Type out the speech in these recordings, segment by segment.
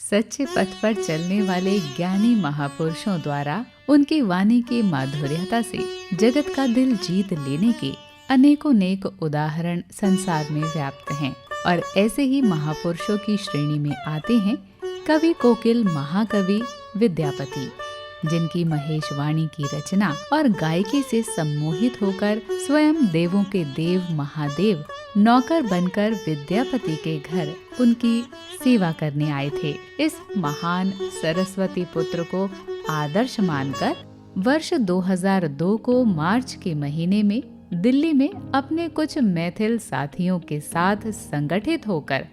सच्चे पथ पर चलने वाले ज्ञानी महापुरुषों द्वारा उनकी वाणी की माधुर्यता से जगत का दिल जीत लेने के अनेकों नेक उदाहरण संसार में व्याप्त हैं। और ऐसे ही महापुरुषों की श्रेणी में आते हैं कवि कोकिल महाकवि विद्यापति, जिनकी महेश वाणी की रचना और गायकी से सम्मोहित होकर स्वयं देवों के देव महादेव नौकर बनकर विद्यापति के घर उनकी सेवा करने आए थे। इस महान सरस्वती पुत्र को आदर्श मानकर वर्ष 2002 को मार्च के महीने में दिल्ली में अपने कुछ मैथिल साथियों के साथ संगठित होकर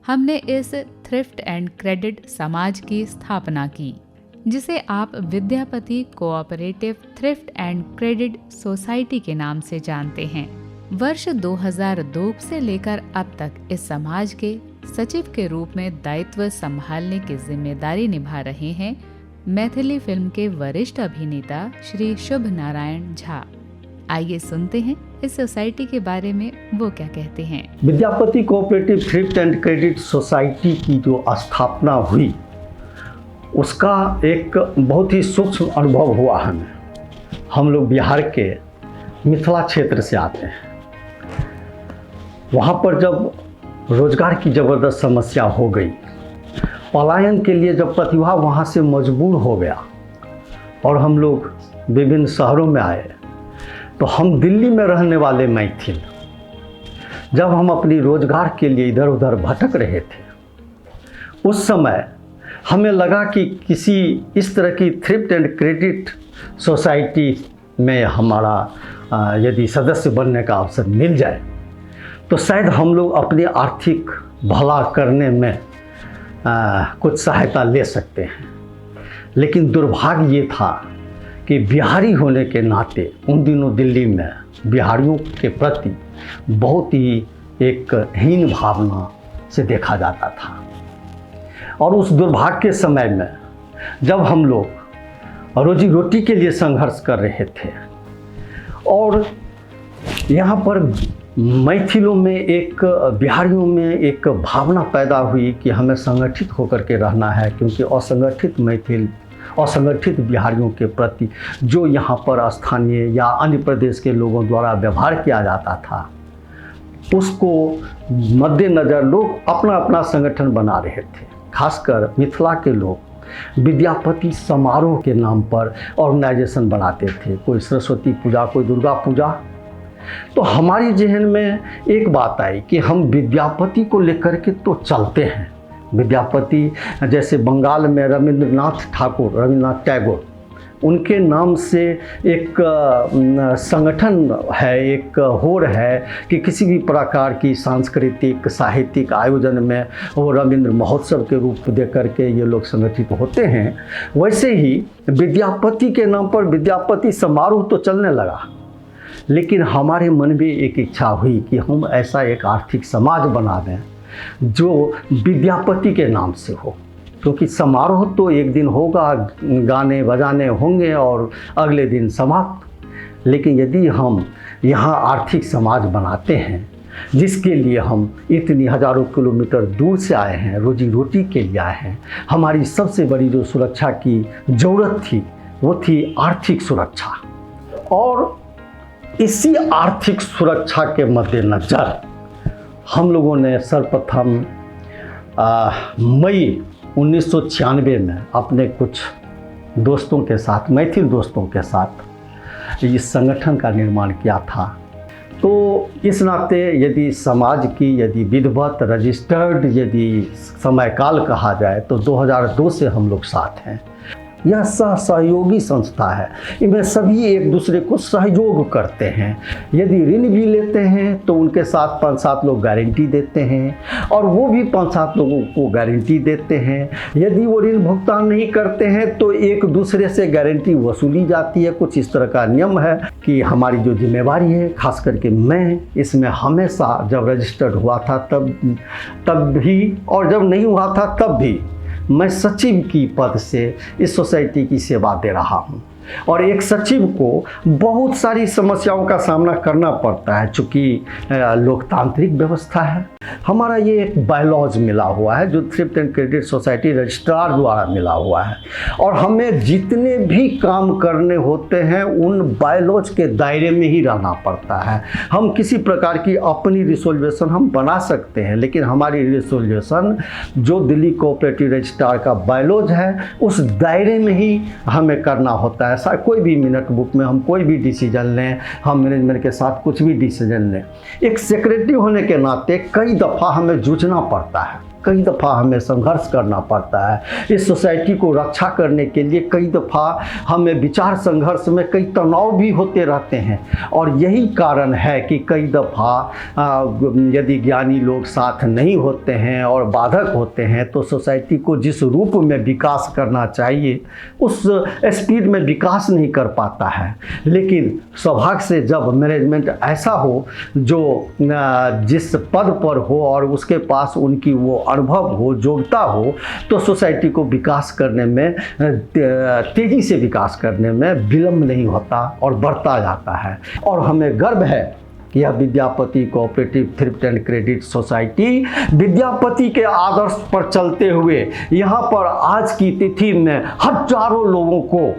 हमने इस थ्रिफ्ट एंड क्रेडिट समाज की स्थापना की, जिसे आप Vidyapati cooperative thrift and credit society के नाम से जानते हैं। वर्ष 2002 से लेकर अब तक इस समाज के सचिव के रूप में दायित्व संभालने की जिम्मेदारी निभा रहे हैं मैथिली फिल्म के वरिष्ठ अभिनेता श्री शुभ नारायण झा। आइए सुनते हैं इस सोसाइटी के बारे में वो क्या कहते हैं। Vidyapati cooperative thrift and credit society की जो स्थापना हुई उसका एक बहुत ही सूक्ष्म अनुभव हुआ हमें। हम लोग बिहार के मिथिला क्षेत्र से आते हैं। वहाँ पर जब रोजगार की ज़बरदस्त समस्या हो गई, पलायन के लिए जब प्रतिभा वहाँ से मजबूर हो गया और हम लोग विभिन्न शहरों में आए, तो हम दिल्ली में रहने वाले मैथिल जब हम अपनी रोजगार के लिए इधर उधर भटक रहे थे, उस समय हमें लगा कि किसी इस तरह की थ्रिफ्ट एंड क्रेडिट सोसाइटी में हमारा यदि सदस्य बनने का अवसर मिल जाए तो शायद हम लोग अपने आर्थिक भला करने में कुछ सहायता ले सकते हैं। लेकिन दुर्भाग्य ये था कि बिहारी होने के नाते उन दिनों दिल्ली में बिहारियों के प्रति बहुत ही एक हीन भावना से देखा जाता था। और उस दुर्भाग्य के समय में जब हम लोग रोजी रोटी के लिए संघर्ष कर रहे थे और यहाँ पर मैथिलों में एक बिहारियों में एक भावना पैदा हुई कि हमें संगठित होकर के रहना है, क्योंकि असंगठित मैथिल असंगठित बिहारियों के प्रति जो यहाँ पर स्थानीय या अन्य प्रदेश के लोगों द्वारा व्यवहार किया जाता था, उसको मद्देनज़र लोग अपना अपना संगठन बना रहे थे। खासकर मिथिला के लोग विद्यापति समारोह के नाम पर ऑर्गेनाइजेशन बनाते थे, कोई सरस्वती पूजा, कोई दुर्गा पूजा। तो हमारी जहन में एक बात आई कि हम विद्यापति को लेकर के तो चलते हैं। विद्यापति जैसे बंगाल में रविंद्रनाथ टैगोर, उनके नाम से एक संगठन है, एक होड़ है कि किसी भी प्रकार की सांस्कृतिक साहित्यिक आयोजन में वो रविंद्र महोत्सव के रूप दे करके ये लोग संगठित होते हैं। वैसे ही विद्यापति के नाम पर विद्यापति समारोह तो चलने लगा, लेकिन हमारे मन में एक इच्छा हुई कि हम ऐसा एक आर्थिक समाज बना दें जो विद्यापति के नाम से हो, क्योंकि समारोह तो एक दिन होगा, गाने बजाने होंगे और अगले दिन समाप्त। लेकिन यदि हम यहाँ आर्थिक समाज बनाते हैं जिसके लिए हम इतनी हजारों किलोमीटर दूर से आए हैं, रोजी रोटी के लिए आए हैं, हमारी सबसे बड़ी जो सुरक्षा की ज़रूरत थी वो थी आर्थिक सुरक्षा। और इसी आर्थिक सुरक्षा के मद्देनज़र हम लोगों ने सर्वप्रथम मई 1996 में अपने कुछ दोस्तों के साथ, मैथिल दोस्तों के साथ इस संगठन का निर्माण किया था। तो इस नाते यदि समाज की यदि विधिवत रजिस्टर्ड यदि समयकाल कहा जाए तो 2002 से हम लोग साथ हैं। यह सहयोगी संस्था है, इनमें सभी एक दूसरे को सहयोग करते हैं। यदि ऋण भी लेते हैं तो उनके साथ 5-7 लोग गारंटी देते हैं और वो भी 5-7 लोगों को गारंटी देते हैं। यदि वो ऋण भुगतान नहीं करते हैं तो एक दूसरे से गारंटी वसूली जाती है। कुछ इस तरह का नियम है कि हमारी जो जिम्मेवारी है, खास करके मैं इसमें हमेशा जब रजिस्टर्ड हुआ था तब भी और जब नहीं हुआ था तब भी मैं सचिव की पद से इस सोसाइटी की सेवा दे रहा हूँ। और एक सचिव को बहुत सारी समस्याओं का सामना करना पड़ता है। चूँकि लोकतांत्रिक व्यवस्था है, हमारा ये एक बायलॉज मिला हुआ है जो thrift and credit society registrar द्वारा मिला हुआ है, और हमें जितने भी काम करने होते हैं उन बायलॉज के दायरे में ही रहना पड़ता है। हम किसी प्रकार की अपनी रिसोल्यूशन हम बना सकते हैं, लेकिन हमारी रिसोल्यूशन जो दिल्ली कोऑपरेटिव रजिस्ट्रार का बायलॉज है उस दायरे में ही हमें करना होता है। कोई भी मिनट बुक में हम कोई भी डिसीजन लें, हम मैनेजमेंट के साथ कुछ भी डिसीजन लें, एक सेक्रेटरी होने के नाते कई दफ़ा हमें जूझना पड़ता है, कई दफ़ा हमें संघर्ष करना पड़ता है। इस सोसाइटी को रक्षा करने के लिए कई दफ़ा हमें विचार संघर्ष में कई तनाव भी होते रहते हैं, और यही कारण है कि कई दफ़ा यदि ज्ञानी लोग साथ नहीं होते हैं और बाधक होते हैं तो सोसाइटी को जिस रूप में विकास करना चाहिए उस स्पीड में विकास नहीं कर पाता है। लेकिन सौभाग्य से जब मैनेजमेंट ऐसा हो जो जिस पद पर हो और उसके पास उनकी वो अनुभव हो, योग्यता हो, तो सोसाइटी को विकास करने में तेज़ी से विकास करने में विलम्ब नहीं होता और बढ़ता जाता है। और हमें गर्व है कि यह Vidyapati cooperative thrift and credit society Vidyapati के आदर्श पर चलते हुए यहाँ पर आज की तिथि में हजारों लोगों को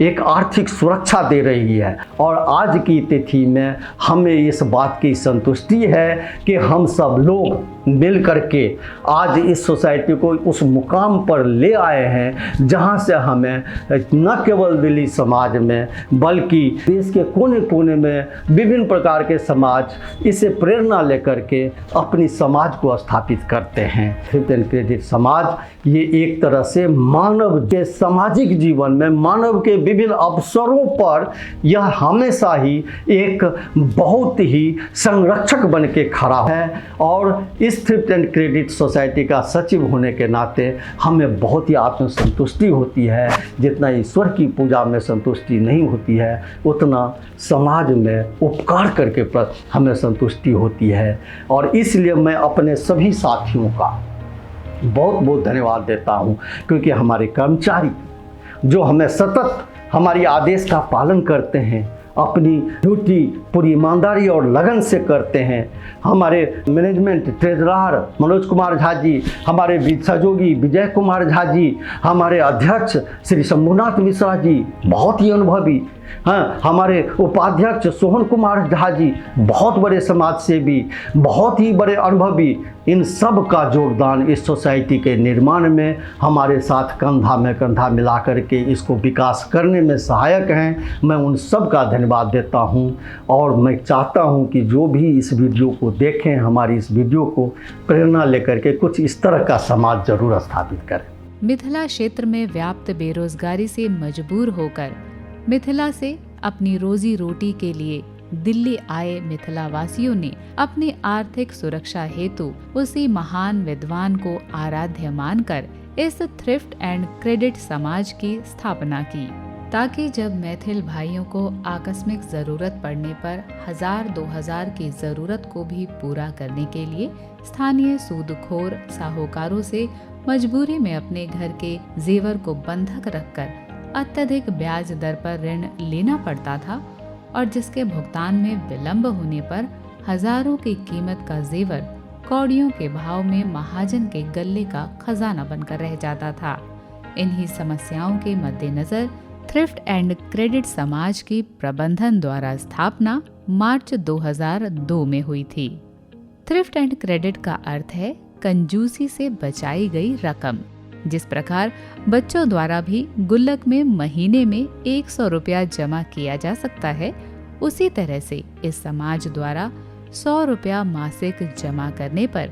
एक आर्थिक सुरक्षा दे रही है। और आज की तिथि में हमें इस बात की संतुष्टि है कि हम सब लोग मिल करके आज इस सोसाइटी को उस मुकाम पर ले आए हैं जहां से हमें न केवल दिल्ली समाज में बल्कि देश के कोने कोने में विभिन्न प्रकार के समाज इससे प्रेरणा लेकर के अपनी समाज को स्थापित करते हैं। थ्रिफ्ट एंड क्रेडिट समाज ये एक तरह से मानव के सामाजिक जीवन में मानव के विभिन्न अवसरों पर यह हमेशा ही एक बहुत ही संरक्षक बन के खड़ा है। और इस थ्रिफ्ट एंड क्रेडिट सोसाइटी का सचिव होने के नाते हमें बहुत ही आत्मसंतुष्टि होती है। जितना ईश्वर की पूजा में संतुष्टि नहीं होती है उतना समाज में उपकार करके हमें संतुष्टि होती है। और इसलिए मैं अपने सभी साथियों का बहुत बहुत धन्यवाद देता हूँ, क्योंकि हमारे कर्मचारी जो हमें सतत हमारी आदेश का पालन करते हैं, अपनी ड्यूटी पूरी ईमानदारी और लगन से करते हैं। हमारे मैनेजमेंट ट्रेजरर मनोज कुमार झा जी, हमारे सहयोगी विजय कुमार झा जी, हमारे अध्यक्ष श्री शंभुनाथ मिश्रा जी बहुत ही अनुभवी, हाँ, हमारे उपाध्यक्ष सोहन कुमार झा जी बहुत बड़े समाज सेवी, बहुत ही बड़े अनुभवी, इन सब का योगदान इस सोसाइटी के निर्माण में हमारे साथ कंधा में कंधा मिला करके इसको विकास करने में सहायक हैं। मैं उन सब का धन्यवाद देता हूं, और मैं चाहता हूं कि जो भी इस वीडियो को देखें, हमारी इस वीडियो को प्रेरणा लेकर के कुछ इस तरह का समाज जरूर स्थापित करें। मिथिला क्षेत्र में व्याप्त बेरोजगारी से मजबूर होकर मिथिला से अपनी रोजी रोटी के लिए दिल्ली आए मिथिला वासियों ने अपनी आर्थिक सुरक्षा हेतु उसी महान विद्वान को आराध्य मानकर इस थ्रिफ्ट एंड क्रेडिट समाज की स्थापना की, ताकि जब मैथिल भाइयों को आकस्मिक जरूरत पड़ने पर 1000-2000 की जरूरत को भी पूरा करने के लिए स्थानीय सूदखोर साहूकारों से मजबूरी में अपने घर के जेवर को बंधक रखकर अत्यधिक ब्याज दर पर ऋण लेना पड़ता था, और जिसके भुगतान में विलंब होने पर हजारों की कीमत का जेवर कौड़ियों के भाव में महाजन के गले का खजाना बनकर रह जाता था। इन्हीं समस्याओं के मद्देनजर थ्रिफ्ट एंड क्रेडिट समाज की प्रबंधन द्वारा स्थापना मार्च 2002 में हुई थी। थ्रिफ्ट एंड क्रेडिट का अर्थ है कंजूसी से बचाई गई रकम। जिस प्रकार बच्चों द्वारा भी गुल्लक में महीने में 100 रुपया जमा किया जा सकता है, उसी तरह से इस समाज द्वारा 100 रुपया मासिक जमा करने पर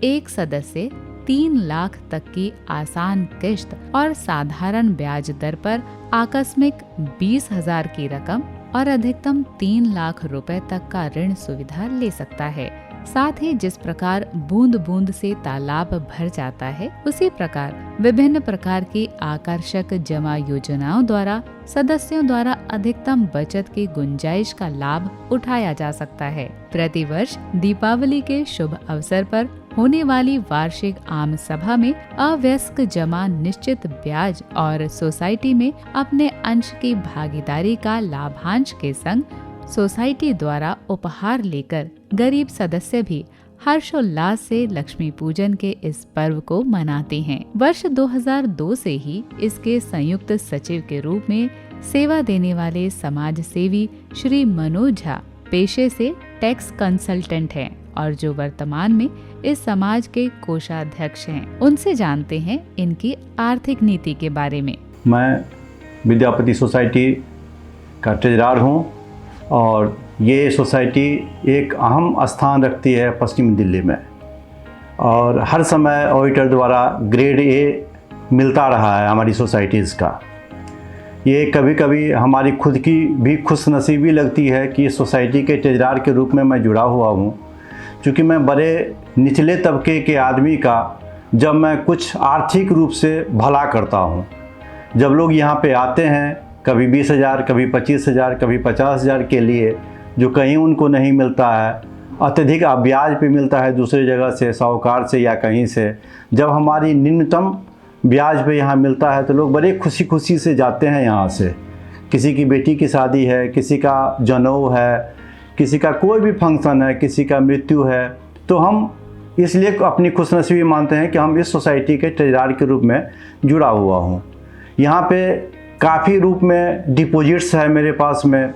एक सदस्य 3 लाख तक की आसान किश्त और साधारण ब्याज दर पर आकस्मिक 20,000 की रकम और अधिकतम 3 लाख रुपए तक का ऋण सुविधा ले सकता है। साथ ही जिस प्रकार बूंद बूंद से तालाब भर जाता है, उसी प्रकार विभिन्न प्रकार की आकर्षक जमा योजनाओं द्वारा सदस्यों द्वारा अधिकतम बचत की गुंजाइश का लाभ उठाया जा सकता है। प्रतिवर्ष दीपावली के शुभ अवसर पर होने वाली वार्षिक आम सभा में अवयस्क जमा निश्चित ब्याज और सोसाइटी में अपने अंश की भागीदारी का लाभांश के संग सोसाइटी द्वारा उपहार लेकर गरीब सदस्य भी हर्षोल्लास से लक्ष्मी पूजन के इस पर्व को मनाते हैं। वर्ष 2002 से ही इसके संयुक्त सचिव के रूप में सेवा देने वाले समाज सेवी श्री मनोज झा पेशे से टैक्स कंसल्टेंट हैं और जो वर्तमान में इस समाज के कोषाध्यक्ष हैं। उनसे जानते हैं इनकी आर्थिक नीति के बारे में। मैं विद्यापति सोसाइटी का ट्रेजरर हूँ और ये सोसाइटी एक अहम स्थान रखती है पश्चिमी दिल्ली में और हर समय ऑडिटर द्वारा ग्रेड ए मिलता रहा है हमारी सोसाइटीज़ का। ये कभी कभी हमारी खुद की भी खुशनसीबी लगती है कि इस सोसाइटी के ट्रेजरर के रूप में मैं जुड़ा हुआ हूँ, क्योंकि मैं बड़े निचले तबके के आदमी का जब मैं कुछ आर्थिक रूप से भला करता हूँ, जब लोग यहाँ पे आते हैं कभी 20,000 कभी 25,000 कभी 50,000 के लिए जो कहीं उनको नहीं मिलता है, अत्यधिक ब्याज पे मिलता है दूसरी जगह से, साहूकार से या कहीं से, जब हमारी न्यूनतम ब्याज पे यहाँ मिलता है तो लोग बड़े खुशी खुशी से जाते हैं यहाँ से। किसी की बेटी की शादी है, किसी का जनेऊ है, किसी का कोई भी फंक्शन है, किसी का मृत्यु है, तो हम इसलिए अपनी खुशनसीबी मानते हैं कि हम इस सोसाइटी के ट्रेजरर के रूप में जुड़ा हुआ हूँ। यहाँ पे काफ़ी रूप में डिपॉजिट्स है मेरे पास में,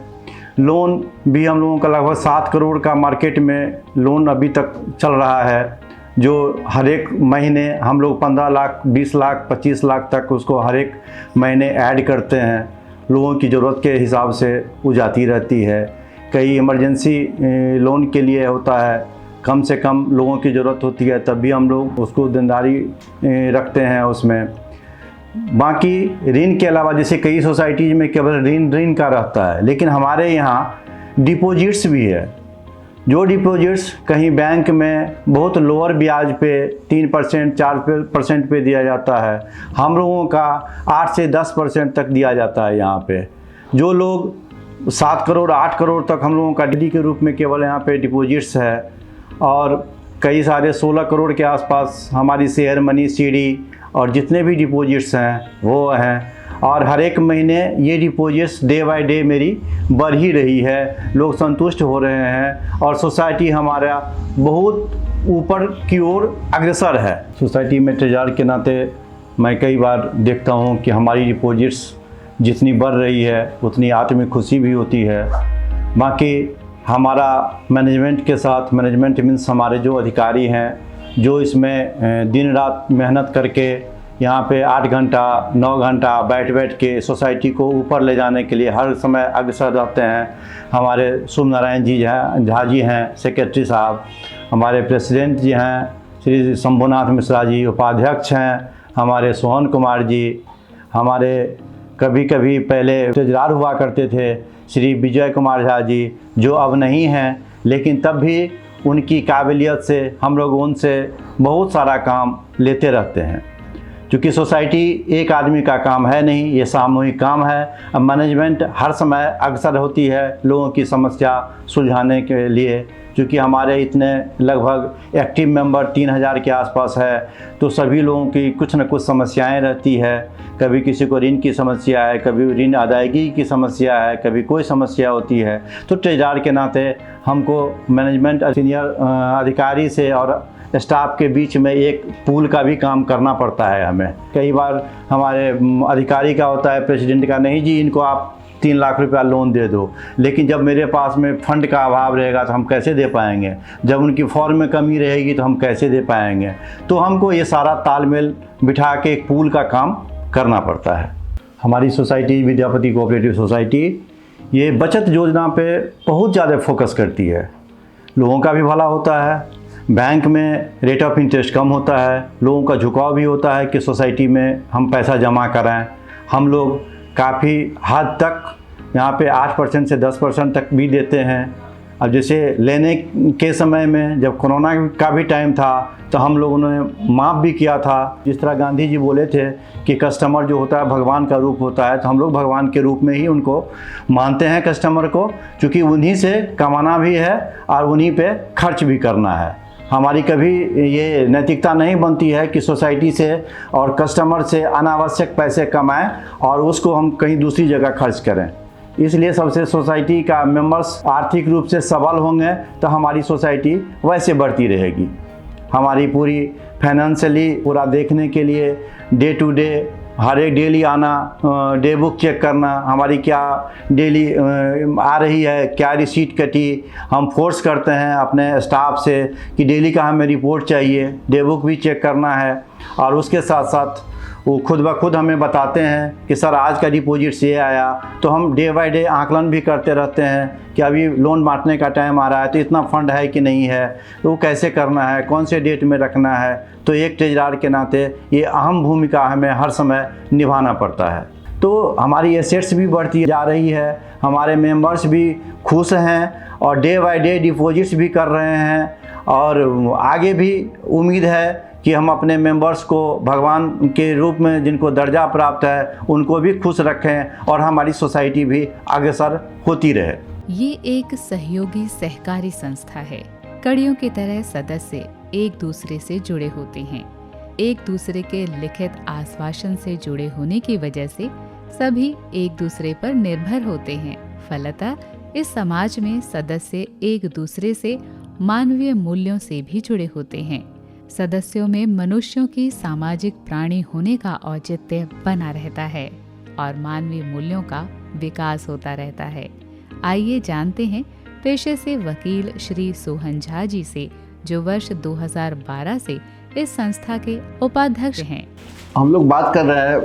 लोन भी हम लोगों का लगभग 7 करोड़ का मार्केट में लोन अभी तक चल रहा है, जो हर एक महीने हम लोग 15 लाख 20 लाख 25 लाख तक उसको हर एक महीने ऐड करते हैं। लोगों की ज़रूरत के हिसाब से वो जाती रहती है। कई इमरजेंसी लोन के लिए होता है, कम से कम लोगों की ज़रूरत होती है, तब भी हम लोग उसको देनदारी रखते हैं उसमें। बाकी ऋण के अलावा जैसे कई सोसाइटीज़ में केवल ऋण का रहता है, लेकिन हमारे यहाँ डिपॉजिट्स भी है। जो डिपॉजिट्स कहीं बैंक में बहुत लोअर ब्याज पे 3% 4% पे दिया जाता है, हम लोगों का 8 से 10% तक दिया जाता है यहाँ पे। जो लोग 7 करोड़ 8 करोड़ तक हम लोगों का डी के रूप में केवल यहाँ पे डिपॉजिट्स है, और कई सारे 16 करोड़ के आसपास हमारी शेयर मनी सीडी और जितने भी डिपॉजिट्स हैं वो हैं। और हर एक महीने ये डिपॉजिट्स डे बाय डे मेरी बढ़ ही रही है, लोग संतुष्ट हो रहे हैं और सोसाइटी हमारा बहुत ऊपर की ओर अग्रसर है। सोसाइटी में ट्रेजरर के नाते मैं कई बार देखता हूँ कि हमारी डिपॉजिट्स जितनी बढ़ रही है उतनी आत्मिक खुशी भी होती है। बाकी हमारा मैनेजमेंट के साथ, मैनेजमेंट मीन्स हमारे जो अधिकारी हैं, जो इसमें दिन रात मेहनत करके यहाँ पे 8 घंटा 9 घंटा बैठ के सोसाइटी को ऊपर ले जाने के लिए हर समय अग्रसर रहते हैं। हमारे शुभ नारायण जी हैं, झा जी हैं सेक्रेटरी साहब, हमारे प्रेसिडेंट जी हैं श्री शंभुनाथ मिश्रा जी, उपाध्यक्ष हैं हमारे सोहन कुमार जी, हमारे कभी कभी पहले ट्रेजरर हुआ करते थे श्री विजय कुमार झा जी, जो अब नहीं हैं, लेकिन तब भी उनकी काबिलियत से हम लोग उनसे बहुत सारा काम लेते रहते हैं। क्योंकि सोसाइटी एक आदमी का काम है नहीं, ये सामूहिक काम है। अब मैनेजमेंट हर समय अग्रसर होती है लोगों की समस्या सुलझाने के लिए, क्योंकि हमारे इतने लगभग एक्टिव मेंबर 3000 के आसपास है, तो सभी लोगों की कुछ न कुछ समस्याएं रहती है। कभी किसी को ऋण की समस्या है, कभी ऋण अदायगी की समस्या है, कभी कोई समस्या होती है। तो ट्रेजरर के नाते हमको मैनेजमेंट सीनियर अधिकारी से और स्टाफ के बीच में एक पूल का भी काम करना पड़ता है हमें। कई बार हमारे अधिकारी का होता है, प्रेसिडेंट का, नहीं जी इनको आप 3 लाख रुपया लोन दे दो, लेकिन जब मेरे पास में फंड का अभाव रहेगा तो हम कैसे दे पाएंगे, जब उनकी फॉर्म में कमी रहेगी तो हम कैसे दे पाएंगे। तो हमको ये सारा तालमेल बिठा के एक पूल का काम करना पड़ता है। हमारी सोसाइटी विद्यापति कोऑपरेटिव सोसाइटी ये बचत योजना पे बहुत ज़्यादा फोकस करती है। लोगों का भी भला होता है, बैंक में रेट ऑफ इंटरेस्ट कम होता है, लोगों का झुकाव भी होता है कि सोसाइटी में हम पैसा जमा कराएं। हम लोग काफ़ी हद तक यहाँ पे 8% से 10% तक भी देते हैं, अब जैसे लेने के समय में जब कोरोना का भी टाइम था तो हम लोगों ने माफ़ भी किया था। जिस तरह गांधी जी बोले थे कि कस्टमर जो होता है भगवान का रूप होता है, तो हम लोग भगवान के रूप में ही उनको मानते हैं कस्टमर को, क्योंकि उन्हीं से कमाना भी है और उन्हीं पे खर्च भी करना है। हमारी कभी ये नैतिकता नहीं बनती है कि सोसाइटी से और कस्टमर से अनावश्यक पैसे कमाएं और उसको हम कहीं दूसरी जगह खर्च करें। इसलिए सबसे सोसाइटी का मेंबर्स आर्थिक रूप से सबल होंगे तो हमारी सोसाइटी वैसे बढ़ती रहेगी। हमारी पूरी फाइनेंशियली पूरा देखने के लिए डे टू डे हर एक डेली आना, डे बुक चेक करना, हमारी क्या डेली आ रही है, क्या रिसीट कटी, हम फोर्स करते हैं अपने स्टाफ से कि डेली का हमें रिपोर्ट चाहिए, डे बुक भी चेक करना है। और उसके साथ साथ वो खुद ब खुद हमें बताते हैं कि सर आज का डिपॉजिट से आया, तो हम डे बाय डे आकलन भी करते रहते हैं कि अभी लोन बांटने का टाइम आ रहा है तो इतना फंड है कि नहीं है, तो वो कैसे करना है, कौन से डेट में रखना है। तो एक ट्रेजरार के नाते ये अहम भूमिका हमें हर समय निभाना पड़ता है। तो हमारी एसेट्स भी बढ़ती जा रही है, हमारे मेंबर्स भी खुश हैं और डे बाय डे डिपॉजिट्स भी कर रहे हैं और आगे भी उम्मीद है कि हम अपने मेंबर्स को भगवान के रूप में जिनको दर्जा प्राप्त है उनको भी खुश रखें और हमारी सोसाइटी भी अग्रसर होती रहे। ये एक सहयोगी सहकारी संस्था है। कड़ियों की तरह सदस्य एक दूसरे से जुड़े होते हैं। एक दूसरे के लिखित आश्वासन से जुड़े होने की वजह से सभी एक दूसरे पर निर्भर होते हैं। फलतः इस समाज में सदस्य एक दूसरे से मानवीय मूल्यों से भी जुड़े होते हैं। सदस्यों में मनुष्यों की सामाजिक प्राणी होने का औचित्य बना रहता है और मानवीय मूल्यों का विकास होता रहता है। आइए जानते हैं पेशे से वकील श्री सोहन झा जी से, जो वर्ष 2012 से इस संस्था के उपाध्यक्ष हैं। हम लोग बात कर रहे हैं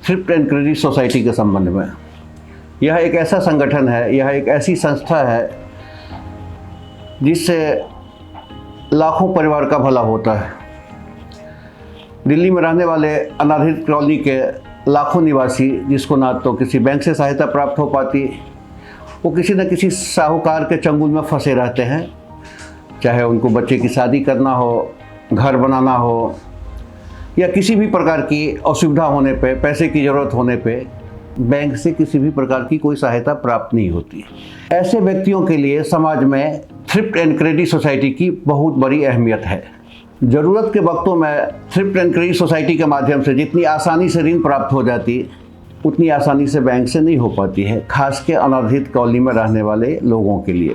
थ्रिफ्ट एंड क्रेडिट सोसाइटी के संबंध में। यह एक ऐसा संगठन है, यह एक ऐसी संस्था है जिससे लाखों परिवार का भला होता है। दिल्ली में रहने वाले अनाधिकृत कॉलोनी के लाखों निवासी, जिसको ना तो किसी बैंक से सहायता प्राप्त हो पाती, वो किसी न किसी साहूकार के चंगुल में फंसे रहते हैं। चाहे उनको बच्चे की शादी करना हो, घर बनाना हो या किसी भी प्रकार की असुविधा होने पे, पैसे की ज़रूरत होने पे बैंक से किसी भी प्रकार की कोई सहायता प्राप्त नहीं होती। ऐसे व्यक्तियों के लिए समाज में थ्रिफ्ट एंड क्रेडिट सोसाइटी की बहुत बड़ी अहमियत है। ज़रूरत के वक्तों में थ्रिफ्ट एंड क्रेडिट सोसाइटी के माध्यम से जितनी आसानी से ऋण प्राप्त हो जाती, उतनी आसानी से बैंक से नहीं हो पाती है, खास के अनाधिकृत कॉलोनी में रहने वाले लोगों के लिए।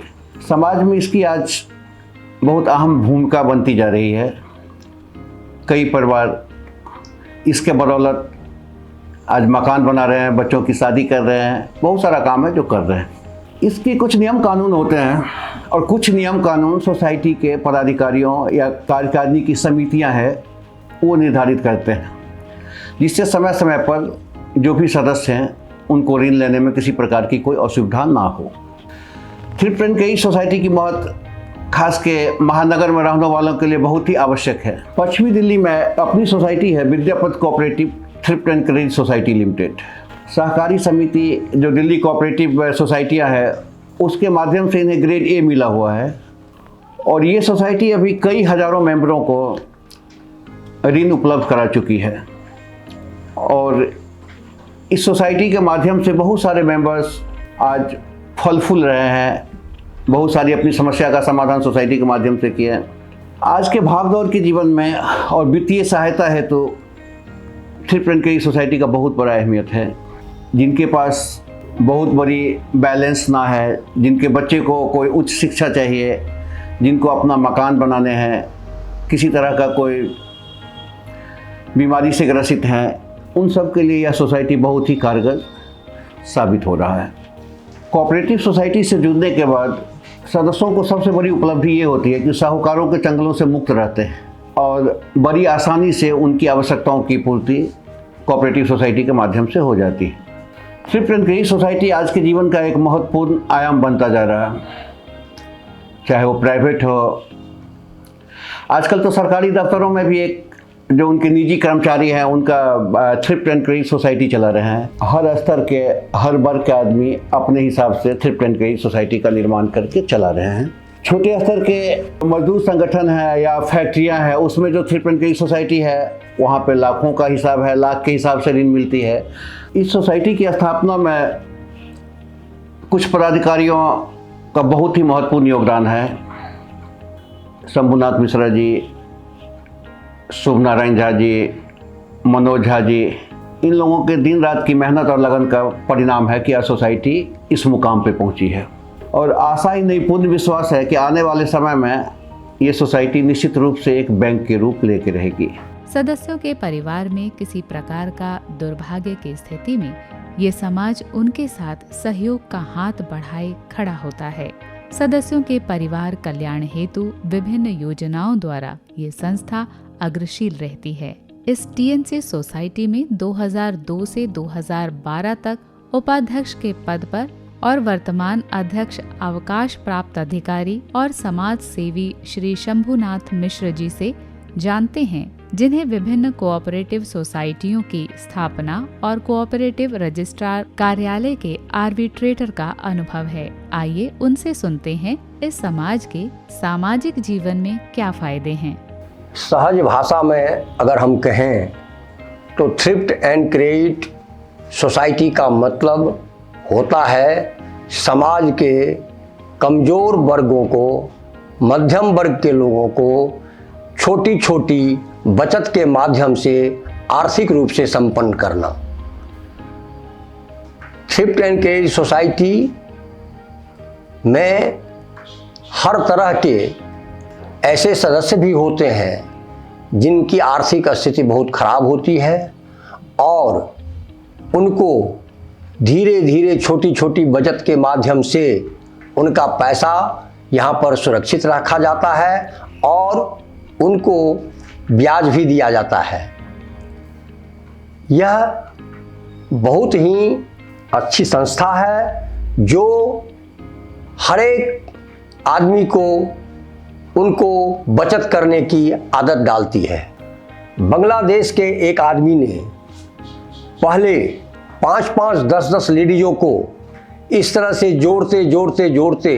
समाज में इसकी आज बहुत अहम भूमिका बनती जा रही है। कई परिवार इसके बदौलत आज मकान बना रहे हैं, बच्चों की शादी कर रहे हैं, बहुत सारा काम है जो कर रहे हैं। इसके कुछ नियम कानून होते हैं और कुछ नियम कानून सोसाइटी के पदाधिकारियों या कार्यकारिणी की समितियां हैं वो निर्धारित करते हैं, जिससे समय समय पर जो भी सदस्य हैं उनको ऋण लेने में किसी प्रकार की कोई असुविधा ना हो। थ्रिफ्ट एंड क्रेडिट सोसाइटी की महत्व खास के महानगर में रहने वालों के लिए बहुत ही आवश्यक है। पश्चिमी दिल्ली में अपनी सोसाइटी है, Vidyapati cooperative thrift and credit society limited. सहकारी समिति जो दिल्ली कोऑपरेटिव सोसाइटियाँ है, उसके माध्यम से इन्हें ग्रेड ए मिला हुआ है और ये सोसाइटी अभी कई हज़ारों मेंबरों को ऋण उपलब्ध करा चुकी है और इस सोसाइटी के माध्यम से बहुत सारे मेंबर्स आज फल फूल रहे हैं। बहुत सारी अपनी समस्या का समाधान सोसाइटी के माध्यम से किए हैं। आज के भागदौड़ के जीवन में और वित्तीय सहायता है तो थ्रिफ्ट एंड क्रेडिट सोसाइटी का बहुत बड़ा अहमियत है। जिनके पास बहुत बड़ी बैलेंस ना है, जिनके बच्चे को कोई उच्च शिक्षा चाहिए, जिनको अपना मकान बनाने हैं, किसी तरह का कोई बीमारी से ग्रसित हैं, उन सब के लिए यह सोसाइटी बहुत ही कारगर साबित हो रहा है। कोऑपरेटिव सोसाइटी से जुड़ने के बाद सदस्यों को सबसे बड़ी उपलब्धि ये होती है कि साहूकारों के चंगलों से मुक्त रहते हैं और बड़ी आसानी से उनकी आवश्यकताओं की पूर्ति कोऑपरेटिव सोसाइटी के माध्यम से हो जाती है। थ्रिफ्ट एंड क्रेडिट सोसाइटी आज के जीवन का एक महत्वपूर्ण आयाम बनता जा रहा है, चाहे वो प्राइवेट हो। आजकल तो सरकारी दफ्तरों में भी एक जो उनके निजी कर्मचारी हैं उनका थ्रिफ्ट एंड क्रेडिट सोसाइटी चला रहे हैं। हर स्तर के हर वर्ग के आदमी अपने हिसाब से थ्रिफ्ट एंड क्रेडिट सोसाइटी का निर्माण करके चला रहे हैं। छोटे स्तर के मजदूर संगठन है या फैक्ट्रियां हैं, उसमें जो थ्रिफ्ट एंड क्रेडिट सोसाइटी है वहाँ पे लाखों का हिसाब है, लाख के हिसाब से ऋण मिलती है। इस सोसाइटी की स्थापना में कुछ पदाधिकारियों का बहुत ही महत्वपूर्ण योगदान है। शंभुनाथ मिश्रा जी, शुभ नारायण झा जी, मनोज झा जी, इन लोगों के दिन रात की मेहनत और लगन का परिणाम है कि यह सोसाइटी इस मुकाम पे पहुंची है। और आशा ही नहीं, पूर्ण विश्वास है कि आने वाले समय में ये सोसाइटी निश्चित रूप से एक बैंक के रूप लेके रहेगी। सदस्यों के परिवार में किसी प्रकार का दुर्भाग्य की स्थिति में ये समाज उनके साथ सहयोग का हाथ बढ़ाए खड़ा होता है। सदस्यों के परिवार कल्याण हेतु विभिन्न योजनाओं द्वारा ये संस्था अग्रशील रहती है। इस टीएनसी सोसाइटी में 2002 से 2012 तक उपाध्यक्ष के पद पर और वर्तमान अध्यक्ष अवकाश प्राप्त अधिकारी और समाज सेवी श्री शंभुनाथ मिश्र जी से जानते हैं, जिन्हें विभिन्न कोऑपरेटिव सोसाइटियों की स्थापना और कोऑपरेटिव रजिस्ट्रार कार्यालय के आर्बिट्रेटर का अनुभव है। आइए उनसे सुनते हैं इस समाज के सामाजिक जीवन में क्या फायदे हैं। सहज भाषा में अगर हम कहें तो थ्रिफ्ट एंड क्रेडिट सोसाइटी का मतलब होता है समाज के कमज़ोर वर्गों को, मध्यम वर्ग के लोगों को छोटी छोटी बचत के माध्यम से आर्थिक रूप से संपन्न करना। थ्रिफ्ट एंड क्रेडिट सोसाइटी में हर तरह के ऐसे सदस्य भी होते हैं जिनकी आर्थिक स्थिति बहुत खराब होती है और उनको धीरे धीरे छोटी छोटी बचत के माध्यम से उनका पैसा यहाँ पर सुरक्षित रखा जाता है और उनको ब्याज भी दिया जाता है। यह बहुत ही अच्छी संस्था है जो हर एक आदमी को उनको बचत करने की आदत डालती है। बांग्लादेश के एक आदमी ने पहले 5-5, 10-10 लेडीज़ों को इस तरह से जोड़ते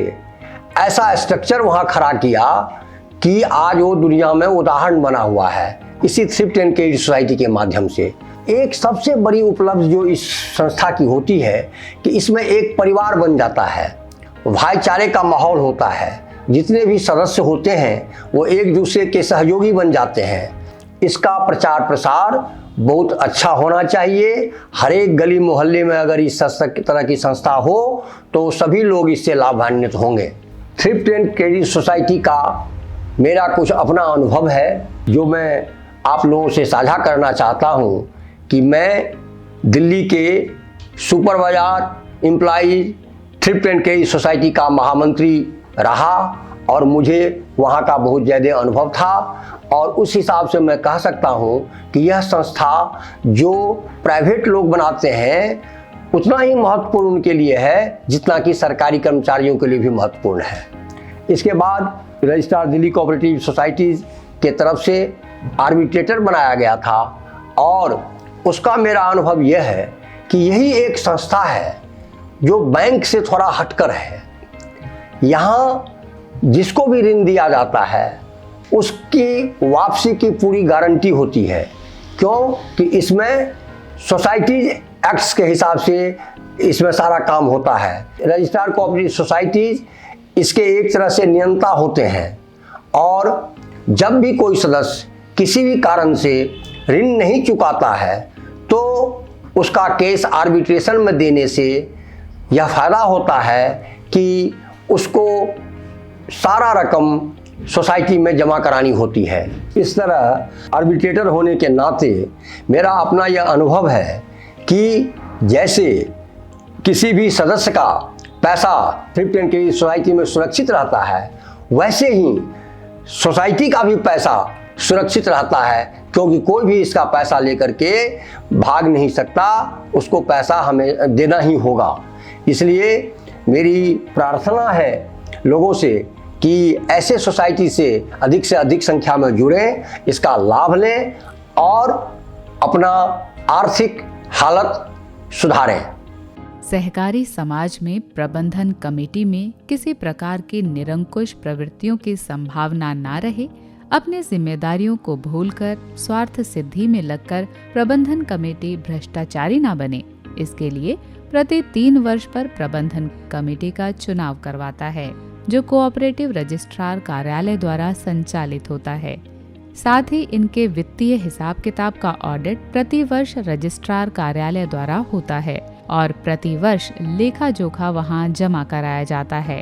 ऐसा स्ट्रक्चर वहाँ खड़ा किया कि आज वो दुनिया में उदाहरण बना हुआ है इसी थ्रिफ्ट एंड क्रेडिट सोसाइटी के माध्यम से। एक सबसे बड़ी उपलब्धि जो इस संस्था की होती है कि इसमें एक परिवार बन जाता है, भाईचारे का माहौल होता है, जितने भी सदस्य होते हैं वो एक दूसरे के सहयोगी बन जाते हैं। इसका प्रचार प्रसार बहुत अच्छा होना चाहिए। हर एक गली मोहल्ले में अगर इस तरह की संस्था हो तो सभी लोग इससे लाभान्वित होंगे। थ्रिफ्ट एंड क्रेडिट सोसाइटी का मेरा कुछ अपना अनुभव है जो मैं आप लोगों से साझा करना चाहता हूं कि मैं दिल्ली के सुपर बाजार employees thrift and credit society का महामंत्री रहा और मुझे वहां का बहुत ज़्यादा अनुभव था और उस हिसाब से मैं कह सकता हूं कि यह संस्था जो प्राइवेट लोग बनाते हैं उतना ही महत्वपूर्ण उनके लिए है जितना कि सरकारी कर्मचारियों के लिए भी महत्वपूर्ण है। इसके बाद रजिस्ट्रार दिल्ली कोऑपरेटिव सोसाइटीज़ के तरफ से आर्बिट्रेटर बनाया गया था और उसका मेरा अनुभव यह है कि यही एक संस्था है जो बैंक से थोड़ा हटकर है। यहाँ जिसको भी ऋण दिया जाता है उसकी वापसी की पूरी गारंटी होती है, क्योंकि इसमें सोसाइटीज एक्ट्स के हिसाब से इसमें सारा काम होता है। रजिस्ट्रार कोऑपरेटिव सोसाइटीज इसके एक तरह से नियंता होते हैं और जब भी कोई सदस्य किसी भी कारण से ऋण नहीं चुकाता है तो उसका केस आर्बिट्रेशन में देने से यह फायदा होता है कि उसको सारा रकम सोसाइटी में जमा करानी होती है। इस तरह आर्बिट्रेटर होने के नाते मेरा अपना यह अनुभव है कि जैसे किसी भी सदस्य का पैसा थ्रिफ्ट एंड क्रेडिट सोसाइटी में सुरक्षित रहता है, वैसे ही सोसाइटी का भी पैसा सुरक्षित रहता है, क्योंकि कोई भी इसका पैसा लेकर के भाग नहीं सकता, उसको पैसा हमें देना ही होगा। इसलिए मेरी प्रार्थना है लोगों से कि ऐसे सोसाइटी से अधिक संख्या में जुड़ें, इसका लाभ लें और अपना आर्थिक हालत सुधारें। सहकारी समाज में प्रबंधन कमेटी में किसी प्रकार की निरंकुश प्रवृत्तियों की संभावना न रहे, अपनी जिम्मेदारियों को भूलकर स्वार्थ सिद्धि में लगकर प्रबंधन कमेटी भ्रष्टाचारी न बने, इसके लिए प्रति 3 वर्ष पर प्रबंधन कमेटी का चुनाव करवाता है, जो कोऑपरेटिव रजिस्ट्रार कार्यालय द्वारा संचालित होता है। साथ ही इनके वित्तीय हिसाब किताब का ऑडिट प्रति वर्ष रजिस्ट्रार कार्यालय द्वारा होता है और प्रति वर्ष लेखा जोखा वहां जमा कराया जाता है।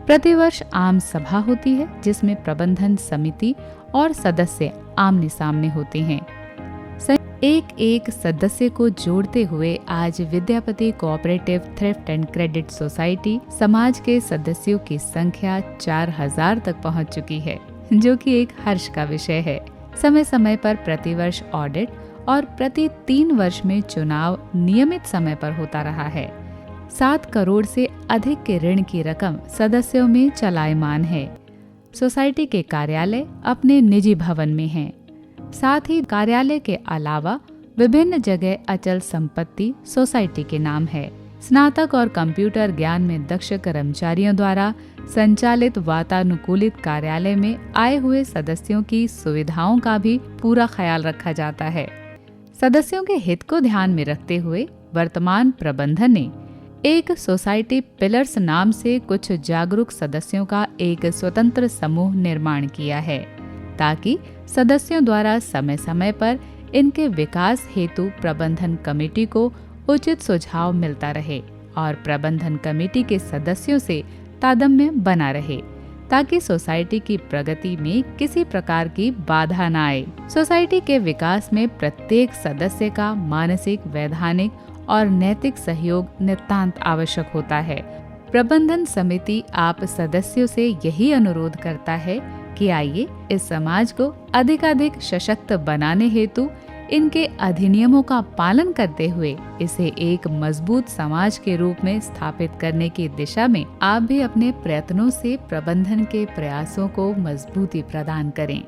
प्रतिवर्ष आम सभा होती है, जिसमें प्रबंधन समिति और सदस्य आमने सामने होते हैं। एक एक सदस्य को जोड़ते हुए आज Vidyapati cooperative thrift and credit society समाज के सदस्यों की संख्या 4000 तक पहुंच चुकी है, जो कि एक हर्ष का विषय है। समय समय पर प्रतिवर्ष ऑडिट और प्रति 3 वर्ष में चुनाव नियमित समय पर होता रहा है। 7 करोड़ से अधिक के ऋण की रकम सदस्यों में चलायमान है। सोसाइटी के कार्यालय अपने निजी भवन में हैं। साथ ही कार्यालय के अलावा विभिन्न जगह अचल संपत्ति सोसाइटी के नाम है। स्नातक और कंप्यूटर ज्ञान में दक्ष कर्मचारियों द्वारा संचालित वातानुकूलित कार्यालय में आए हुए सदस्यों की सुविधाओं का भी पूरा ख्याल रखा जाता है। सदस्यों के हित को ध्यान में रखते हुए वर्तमान प्रबंधन ने एक सोसाइटी पिलर्स नाम से कुछ जागरूक सदस्यों का एक स्वतंत्र समूह निर्माण किया है, ताकि सदस्यों द्वारा समय समय पर इनके विकास हेतु प्रबंधन कमेटी को उचित सुझाव मिलता रहे और प्रबंधन कमेटी के सदस्यों से तादात्म्य बना रहे, ताकि सोसाइटी की प्रगति में किसी प्रकार की बाधा न आए। सोसाइटी के विकास में प्रत्येक सदस्य का मानसिक, वैधानिक और नैतिक सहयोग नितांत आवश्यक होता है। प्रबंधन समिति आप सदस्यों से यही अनुरोध करता है कि आइए इस समाज को अधिकाधिक सशक्त बनाने हेतु इनके अधिनियमों का पालन करते हुए इसे एक मजबूत समाज के रूप में स्थापित करने की दिशा में आप भी अपने प्रयत्नों से प्रबंधन के प्रयासों को मजबूती प्रदान करें।